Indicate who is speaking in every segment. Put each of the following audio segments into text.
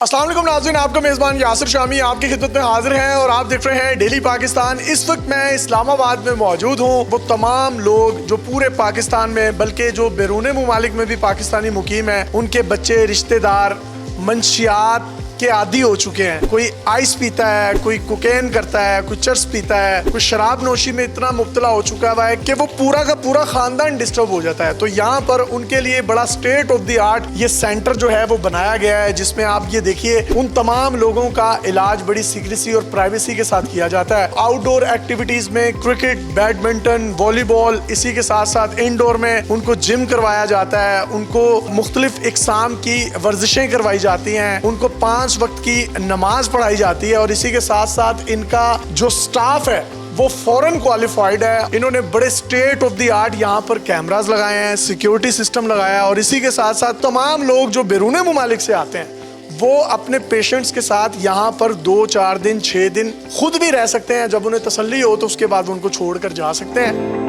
Speaker 1: अस्सलाम वालेकुम नाज़रीन, आपका मेज़बान यासिर शामी आपकी खिदमत में हाजिर हैं और आप देख रहे हैं डेली पाकिस्तान। इस वक्त मैं इस्लामाबाद में मौजूद हूँ। वो तमाम लोग जो पूरे पाकिस्तान में बल्कि जो बैरून मुमालिक में भी पाकिस्तानी मुकीम हैं, उनके बच्चे रिश्तेदार मंशियात के आदी हो चुके हैं। कोई आइस पीता है, कोई कोकेन करता है, कोई चर्स पीता है, कोई शराब नोशी में इतना मुब्तला हो चुका है कि वो पूरा का पूरा खानदान डिस्टर्ब हो जाता है। तो यहाँ पर उनके लिए बड़ा स्टेट ऑफ द आर्ट ये सेंटर जो है वो बनाया गया है, जिसमें आप ये देखिए उन तमाम लोगों का इलाज बड़ी सीक्रेसी और प्राइवेसी के साथ किया जाता है। आउटडोर एक्टिविटीज में क्रिकेट, बैडमिंटन, वॉलीबॉल, इसी के साथ साथ इंडोर में उनको जिम करवाया जाता है, उनको मुख्तलिफ इकसाम की वर्जिशें करवाई जाती हैं, उनको 5 वक्त की नमाज पढ़ाई जाती है और इसी के साथ साथ इनका जो स्टाफ है वो फॉरेन क्वालिफाइड है। इन्होंने बड़े स्टेट ऑफ द आर्ट यहाँ पर कैमरास लगाए हैं, सिक्योरिटी सिस्टम लगाया है और इसी के साथ साथ तमाम लोग जो बैरून मुमालिक से आते हैं वो अपने पेशेंट्स के साथ यहाँ पर 2-4 दिन 6 दिन खुद भी रह सकते हैं। जब उन्हें तसल्ली हो तो उसके बाद उनको छोड़कर जा सकते हैं।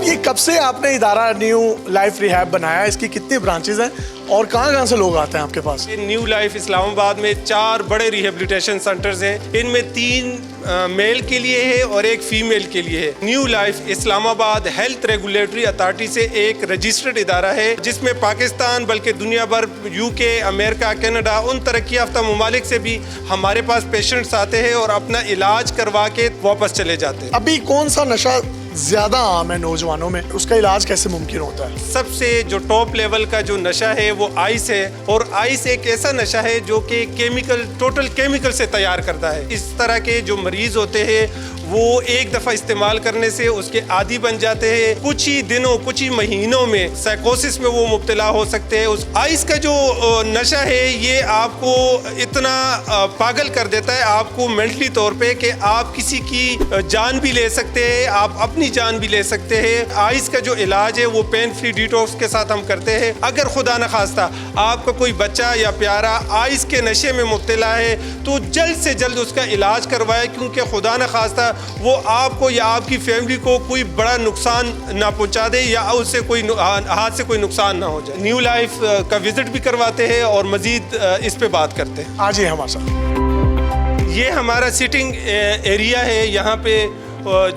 Speaker 1: ये कब से आपने इदारा न्यू लाइफ रिहैब बनाया? इसकी कितनी ब्रांचेस हैं और कहाँ से लोग आते हैं आपके पास?
Speaker 2: न्यू लाइफ इस्लामाबाद में 4 बड़े रिहेबिलिटेशन सेंटर्स हैं। इनमें 3 मेल के लिए है और 1 फीमेल के लिए है। New life Islamabad health regulatory authority से एक रजिस्टर्ड इदारा है, जिसमें पाकिस्तान बल्कि दुनिया भर, यूके, अमेरिका, कनाडा, उन तरक्की याफ्ता ममालिक से भी हमारे पास पेशेंट्स आते हैं और अपना इलाज करवा के वापस चले जाते हैं।
Speaker 1: अभी कौन सा नशा ज्यादा आम है नौजवानों में, उसका इलाज कैसे मुमकिन होता है?
Speaker 2: सबसे जो टॉप लेवल का जो नशा है वो आइस है, और आइस एक ऐसा नशा है जो कि टोटल केमिकल से तैयार करता है। इस तरह के जो मरीज होते हैं वो एक दफ़ा इस्तेमाल करने से उसके आदी बन जाते हैं। कुछ ही दिनों, कुछ ही महीनों में साइकोसिस में वो मुब्तला हो सकते हैं। उस आइस का जो नशा है ये आपको इतना पागल कर देता है, आपको मेंटली तौर पे, कि आप किसी की जान भी ले सकते हैं, आप अपनी जान भी ले सकते हैं। आइस का जो इलाज है वो पेन फ्री डिटॉक्स के साथ हम करते हैं। अगर खुदा न खास्ता आपका कोई बच्चा या प्यारा आइस के नशे में मुब्तला है तो जल्द से जल्द उसका इलाज करवाए, क्योंकि खुदा न खास्ता वो आपको या आपकी फैमिली को कोई बड़ा नुकसान ना पहुंचा दे या उससे कोई हाथ से कोई नुकसान ना हो जाए। न्यू लाइफ का विजिट भी करवाते हैं और मजीद इस पे बात करते हैं।
Speaker 1: आज ही हमारे साथ
Speaker 2: ये हमारा सिटिंग एरिया है। यहाँ पे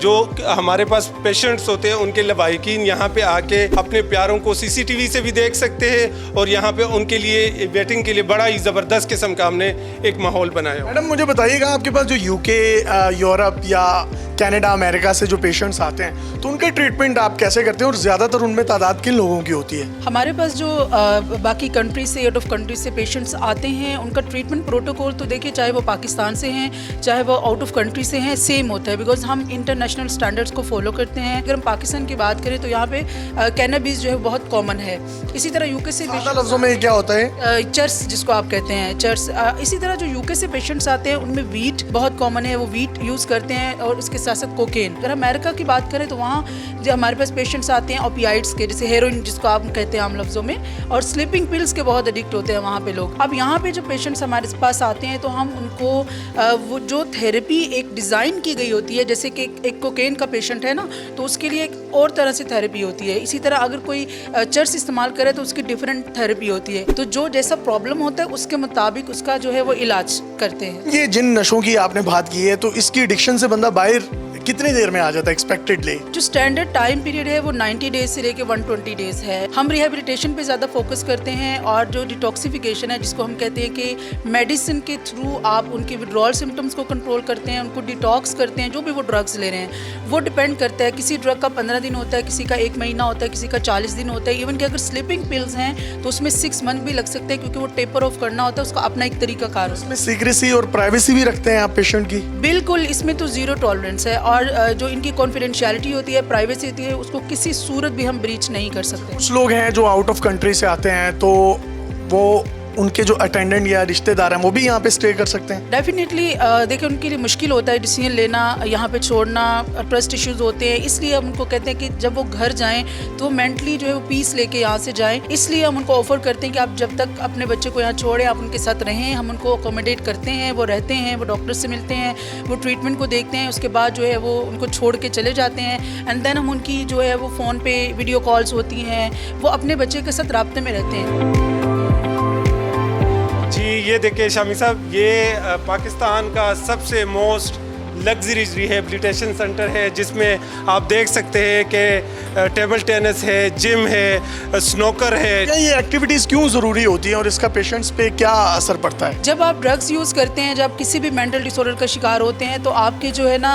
Speaker 2: जो हमारे पास पेशेंट्स होते हैं उनके लवाहिकीन यहाँ पे आके अपने प्यारों को CCTV से भी देख सकते हैं और यहाँ पे उनके लिए वेटिंग के लिए बड़ा ही ज़बरदस्त किस्म का हमने एक माहौल बनाया।
Speaker 1: मैडम मुझे बताइएगा, आपके पास जो यूके, यूरोप या कनाडा, अमेरिका से जो पेशेंट्स आते हैं तो उनके ट्रीटमेंट आप कैसे करते हैं और ज़्यादातर उनमें तादाद किन लोगों की होती है?
Speaker 3: हमारे पास जो बाकी कंट्री से, आउट ऑफ कंट्री से पेशेंट्स आते हैं, उनका ट्रीटमेंट प्रोटोकॉल तो देखिए, चाहे वो पाकिस्तान से हैं चाहे वो आउट ऑफ कंट्री से हैं, सेम होता है, बिकॉज हम इंटरनेशनल स्टैंडर्ड्स को फॉलो करते हैं। अगर हम पाकिस्तान की बात करें तो यहाँ पे कैनबिस जो है बहुत कॉमन है। इसी तरह यूके से
Speaker 1: लफ्ज़ों में क्या होता है?
Speaker 3: चर्स, जिसको आप कहते हैं चर्स। इसी तरह जो यूके से पेशेंट्स आते हैं उनमें वीट बहुत कॉमन है, वो वीट यूज़ करते हैं और इसके साथ साथ कोकेन। अगर अमेरिका की बात करें तो वहाँ जो हमारे पास पेशेंट्स आते हैं ओपियाइड्स के, जैसे हेरोइन जिसको आप कहते हैं आम लफ्ज़ों में, और स्लीपिंग पिल्स के बहुत एडिक्ट होते हैं वहाँ पे लोग। अब यहाँ पे जो पेशेंट्स हमारे पास आते हैं तो हम उनको वो जो थेरेपी एक डिज़ाइन की गई होती है, जैसे कि एक कोकेन का पेशेंट है ना, तो उसके लिए एक और तरह से थेरेपी होती है। इसी तरह अगर कोई चर्स इस्तेमाल करे तो उसकी डिफरेंट थेरेपी होती है। तो जो जैसा प्रॉब्लम होता है उसके मुताबिक उसका जो है वो इलाज करते हैं।
Speaker 1: ये जिन नशों की आपने बात की है, तो इसकी एडिक्शन से बंदा बाहर कितनी देर में आ जाता है एक्सपेक्टेडली?
Speaker 3: जो स्टैंडर्ड टाइम पीरियड है वो 90 डेज से लेके 120 डेज है। हम रिहेबिलिटेशन पे ज़्यादा फोकस करते हैं और जो डिटॉक्सिफिकेशन है, जिसको हम कहते हैं कि मेडिसिन के थ्रू आप उनके विड्रॉल सिम्टम्स को कंट्रोल करते हैं, उनको डिटॉक्स करते हैं। जो भी वो ड्रग्स ले रहे हैं वो डिपेंड करता है, किसी ड्रग का 15 दिन होता है, किसी का 1 महीना होता है, किसी का 40 दिन होता है। इवन कि अगर स्लीपिंग पिल्स हैं तो उसमें 6 मंथ भी लग सकते हैं, क्योंकि वो टेपर ऑफ करना होता है, उसका अपना एक तरीका कार।
Speaker 1: इसमें सीक्रेसी और प्राइवेसी भी रखते हैं आप पेशेंट की?
Speaker 3: बिल्कुल, इसमें तो ज़ीरो टॉलरेंस है और जो इनकी कॉन्फिडेंशियलिटी होती है, प्राइवेसी होती है, उसको किसी सूरत भी हम ब्रीच नहीं कर सकते।
Speaker 1: कुछ लोग हैं जो आउट ऑफ कंट्री से आते हैं, तो वो उनके जो अटेंडेंट या रिश्तेदार हैं वो भी यहाँ पे स्टे कर सकते हैं?
Speaker 3: डेफिनेटली देखिए, उनके लिए मुश्किल होता है डिसीजन लेना, यहाँ पे छोड़ना, ट्रस्ट इश्यूज होते हैं। इसलिए हम उनको कहते हैं कि जब वो घर जाएं तो मेंटली जो है वो पीस लेके यहाँ से जाएं। इसलिए हम उनको ऑफर करते हैं कि आप जब तक अपने बच्चे को यहाँ छोड़ें, आप उनके साथ रहें। हम उनको अकोमोडेट करते हैं, वो रहते हैं, वो डॉक्टर से मिलते हैं, वो ट्रीटमेंट को देखते हैं, उसके बाद जो है वो उनको छोड़ के चले जाते हैं। एंड देन हम उनकी जो है वो फ़ोन पे वीडियो कॉल्स होती हैं, वो अपने बच्चे के साथ राब्ते में रहते हैं।
Speaker 2: ये देखिए शामी साहब, ये पाकिस्तान का सबसे मोस्ट लग्जरी रिहेबिलिटेशन सेंटर है, जिसमें आप देख सकते हैं कि टेबल टेनिस है, जिम है, स्नोकर है।
Speaker 1: ये एक्टिविटीज़ क्यों ज़रूरी होती हैं और इसका पेशेंट्स पे क्या असर पड़ता है?
Speaker 3: जब आप ड्रग्स यूज़ करते हैं, जब किसी भी मेंटल डिसऑर्डर का शिकार होते हैं, तो आपके जो है ना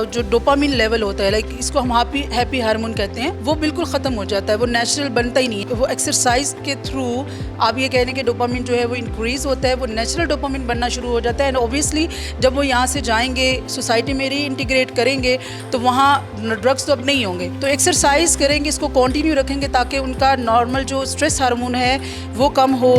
Speaker 3: जो डोपामिन लेवल होता है, लाइक इसको हम हैप्पी हार्मोन कहते हैं, वो बिल्कुल ख़त्म हो जाता है, वो नेचुरल बनता ही नहीं है। वो एक्सरसाइज के थ्रू आप ये कह रहे हैं कि डोपामिन जो है वो इंक्रीज़ होता है, वो नेचुरल डोपामिन बनना शुरू हो जाता है। एंड ऑब्वियसली जब वो यहाँ से जाएंगे, सोसाइटी में री इंटीग्रेट करेंगे, तो वहाँ ड्रग्स तो अब नहीं होंगे। तो एक्सरसाइज करेंगे, इसको कंटिन्यू रखेंगे ताकि उनका नॉर्मल जो स्ट्रेस हार्मोन है वो कम हो।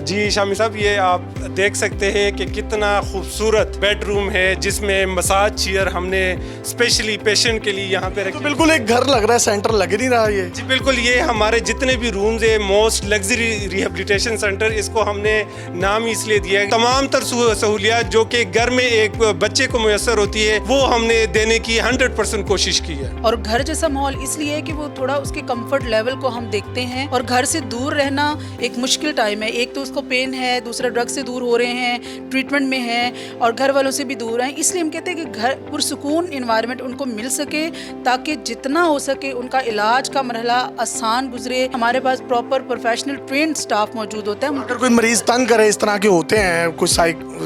Speaker 2: जी शामी साहब, ये आप देख सकते हैं कि कितना खूबसूरत बेडरूम है, जिसमें मसाज चेयर हमने स्पेशली पेशेंट के लिए यहाँ पे
Speaker 1: तो
Speaker 2: रखी।
Speaker 1: बिल्कुल एक घर लग रहा है, सेंटर लग ही नहीं रहा ये।
Speaker 2: जी बिल्कुल, ये हमारे जितने भी रूम्स है मोस्ट लग्जरी रिहेबिलिटेशन सेंटर, इसको हमने नाम इसलिए दिया है। तमाम तर सहूलियात जो कि घर में एक बच्चे को मुयसर होती है, वो हमने देने की 100% कोशिश की है।
Speaker 3: और घर जैसा माहौल इसलिए है कि वो थोड़ा उसके कंफर्ट लेवल को हम देखते हैं, और घर से दूर रहना एक मुश्किल टाइम है। एक तो उसको पेन है, दूसरा ड्रग से दूर हो रहे हैं, ट्रीटमेंट में हैं, और घर वालों से भी दूर हैं। इसलिए हम कहते हैं कि घर पुरसुकून इन्वायरमेंट उनको मिल सके, ताकि जितना हो सके उनका इलाज का मरहला आसान गुजरे। हमारे पास प्रॉपर प्रोफेशनल ट्रेंड स्टाफ मौजूद होता है।
Speaker 1: अगर कोई मरीज तंग करे, इस तरह के होते हैं कुछ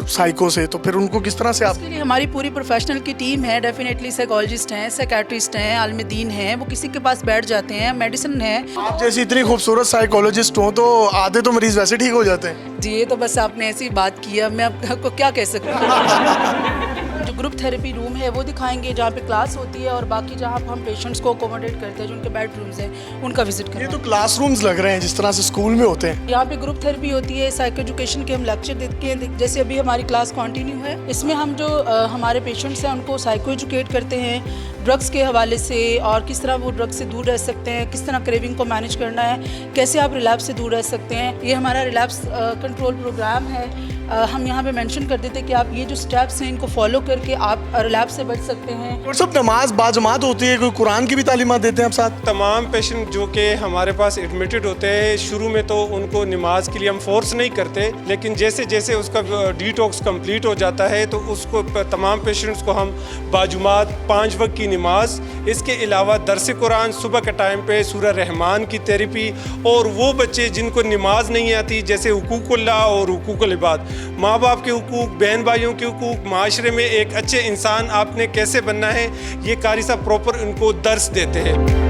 Speaker 1: साइको से, तो फिर उनको किस तरह से आप?
Speaker 3: इसके लिए हमारी पूरी प्रोफेशनल की टीम है। डेफिनेटली साइकोलॉजिस्ट हैं, साइकेट्रिस्ट हैं, आलमदीन हैं, वो किसी के पास बैठ जाते हैं, मेडिसिन है।
Speaker 1: आप जैसी इतनी खूबसूरत साइकोलॉजिस्ट हो तो आधे तो मरीज वैसे ठीक हो जाते हैं।
Speaker 3: जी, ये तो बस आपने ऐसी बात की है, मैं आपको क्या कह सकती हूँ। जो ग्रुप थेरेपी रूम है वो दिखाएंगे, जहाँ पे क्लास होती है, और बाकी जहाँ हम पेशेंट्स को अकोमोडेट करते हैं, जो उनके बेडरूम्स हैं, उनका विजिट
Speaker 1: ये
Speaker 3: करें।
Speaker 1: तो क्लासरूम्स लग रहे हैं जिस तरह से स्कूल में होते हैं।
Speaker 3: यहाँ पे ग्रुप थेरेपी होती है, साइको एजुकेशन के हम लेक्चर देते हैं। जैसे अभी हमारी क्लास कंटिन्यू है, इसमें हम जो हमारे पेशेंट्स हैं उनको साइको एजुकेट करते हैं ड्रग्स के हवाले से, और किस तरह वो ड्रग्स से दूर रह सकते हैं, किस तरह क्रेविंग को मैनेज करना है, कैसे आप रिलैप्स से दूर रह सकते हैं। ये हमारा रिलैप्स कंट्रोल प्रोग्राम है। हम यहाँ पे मेंशन कर देते हैं कि आप ये जो स्टेप्स हैं इनको फॉलो करके आप रिलैप्स से बच सकते हैं।
Speaker 1: और सब नमाज बाजमात होती है, कोई कुरान की भी तालीमात देते हैं आप साथ?
Speaker 2: तमाम पेशेंट जो कि हमारे पास एडमिटेड होते हैं, शुरू में तो उनको नमाज के लिए हम फोर्स नहीं करते, लेकिन जैसे जैसे उसका डिटॉक्स कंप्लीट हो जाता है तो उसको तमाम पेशेंट्स को हम बाजुमात 5 वक्त की नमाज, इसके अलावा दरस कुरान सुबह के टाइम पे सूरह रहमान की थेरेपी, और वो बच्चे जिनको नमाज नहीं आती, जैसे हुकूकुल्लाह और हुकूकुल इबाद, माँ बाप के हुकूक, बहन भाइयों के हुकूक, माशरे में एक अच्छे इंसान आपने कैसे बनना है, ये कारी साहब प्रॉपर उनको दर्स देते हैं।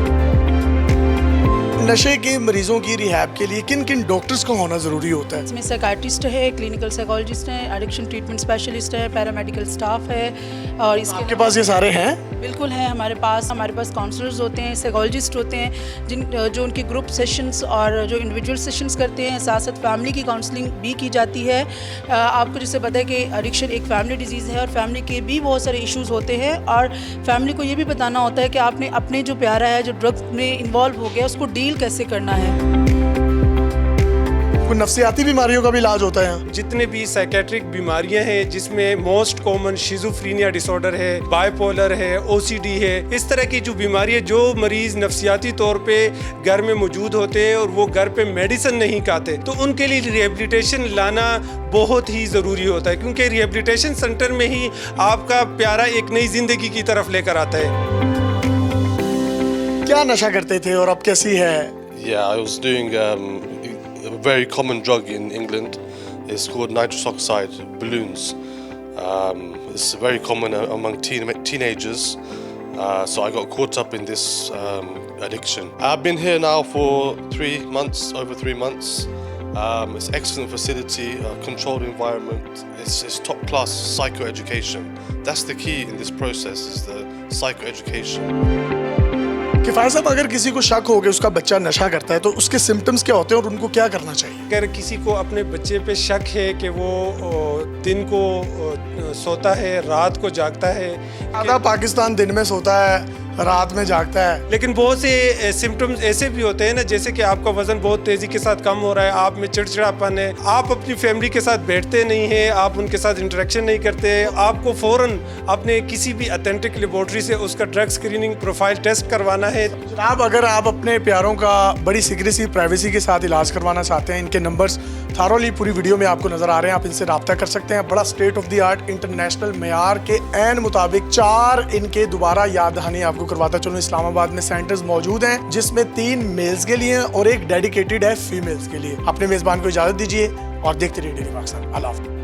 Speaker 1: नशे के मरीजों की रिहैब के लिए किन किन डॉक्टर्स का होना ज़रूरी होता है?
Speaker 3: इसमें साइकाट्रिस्ट है, क्लिनिकल साइकोलॉजिस्ट हैं, एडिक्शन ट्रीटमेंट स्पेशलिस्ट है, पैरामेडिकल स्टाफ है, और इसके
Speaker 1: आपके पास ये सारे हैं?
Speaker 3: बिल्कुल है हमारे पास काउंसलर्स होते हैं, साइकोलॉजिस्ट होते हैं, जो उनके ग्रुप सेशंस और जो इंडिविजुअल सेशंस करते हैं। साथ साथ फैमिली की काउंसलिंग भी की जाती है। आपको जैसे पता है कि एडिक्शन एक फैमिली डिजीज़ है, और फैमिली के भी बहुत सारे इश्यूज होते हैं, और फैमिली को ये भी बताना होता है कि आपने अपने जो प्यारा है, जो ड्रग्स में इन्वॉल्व हो गया, उसको डील कैसे करना है।
Speaker 1: कोई नफ्सियाती बीमारियों का भी इलाज होता है यहाँ?
Speaker 2: जितने भी साइकेट्रिक बीमारियां हैं, जिसमें मोस्ट कॉमन शिज़ोफ्रीनिया डिसऑर्डर है, बाइपोलर है, ओसीडी है, इस तरह की जो बीमारियां, जो मरीज नफ्सियाती तौर पे घर में मौजूद होते हैं और वो घर पे मेडिसिन नहीं खाते, तो उनके लिए रिहेबिलिटेशन लाना बहुत ही ज़रूरी होता है, क्योंकि रिहेबिलिटेशन सेंटर में ही आपका प्यारा एक नई ज़िंदगी की तरफ लेकर आता है।
Speaker 1: क्या नशा करते थे और अब कैसी है?
Speaker 4: Yeah, I was doing a very common drug in England. It's called nitrous oxide balloons. It's very common among teenagers. So I got caught up in this addiction. I've been here now for 3 months, over 3 months. It's excellent facility, controlled environment. It's top class psychoeducation. That's the key in this process, is the psychoeducation.
Speaker 1: किफ़ायत साहब, अगर किसी को शक हो कि उसका बच्चा नशा करता है तो उसके सिम्टम्स क्या होते हैं और उनको क्या करना चाहिए?
Speaker 2: अगर किसी को अपने बच्चे पे शक है कि वो दिन को सोता है, रात को जागता है,
Speaker 1: आधा पाकिस्तान दिन में सोता है, रात में जागता है,
Speaker 2: लेकिन बहुत से सिम्टम्स ऐसे भी होते हैं ना, जैसे कि आपका वजन बहुत तेज़ी के साथ कम हो रहा है, आप में चिड़चिड़ापन है, आप अपनी फैमिली के साथ बैठते नहीं हैं, आप उनके साथ इंटरेक्शन नहीं करते, आपको फ़ौरन अपने किसी भी ऑथेंटिक लेबोरेटरी से उसका ड्रग स्क्रीनिंग प्रोफाइल टेस्ट करवाना है।
Speaker 1: जनाब, अगर आप अपने प्यारों का बड़ी सीक्रेसी प्राइवेसी के साथ इलाज करवाना चाहते हैं, इनके नंबर्स थारोली पूरी वीडियो में आपको नजर आ रहे हैं, आप इनसे रब्ता कर सकते हैं। बड़ा state of the art international मेयार के एन मुताबिक 4 इनके दोबारा याद दहानी आपको करवाता चलूं। इस्लामाबाद में सेंटर्स मौजूद हैं जिसमें 3 मेल्स के लिए और एक डेडिकेटेड है फीमेल्स के लिए। अपने मेजबान को इजाजत दीजिए और देखते रहिए डेली पाकिस्तान। अल्लाह हाफ़िज़।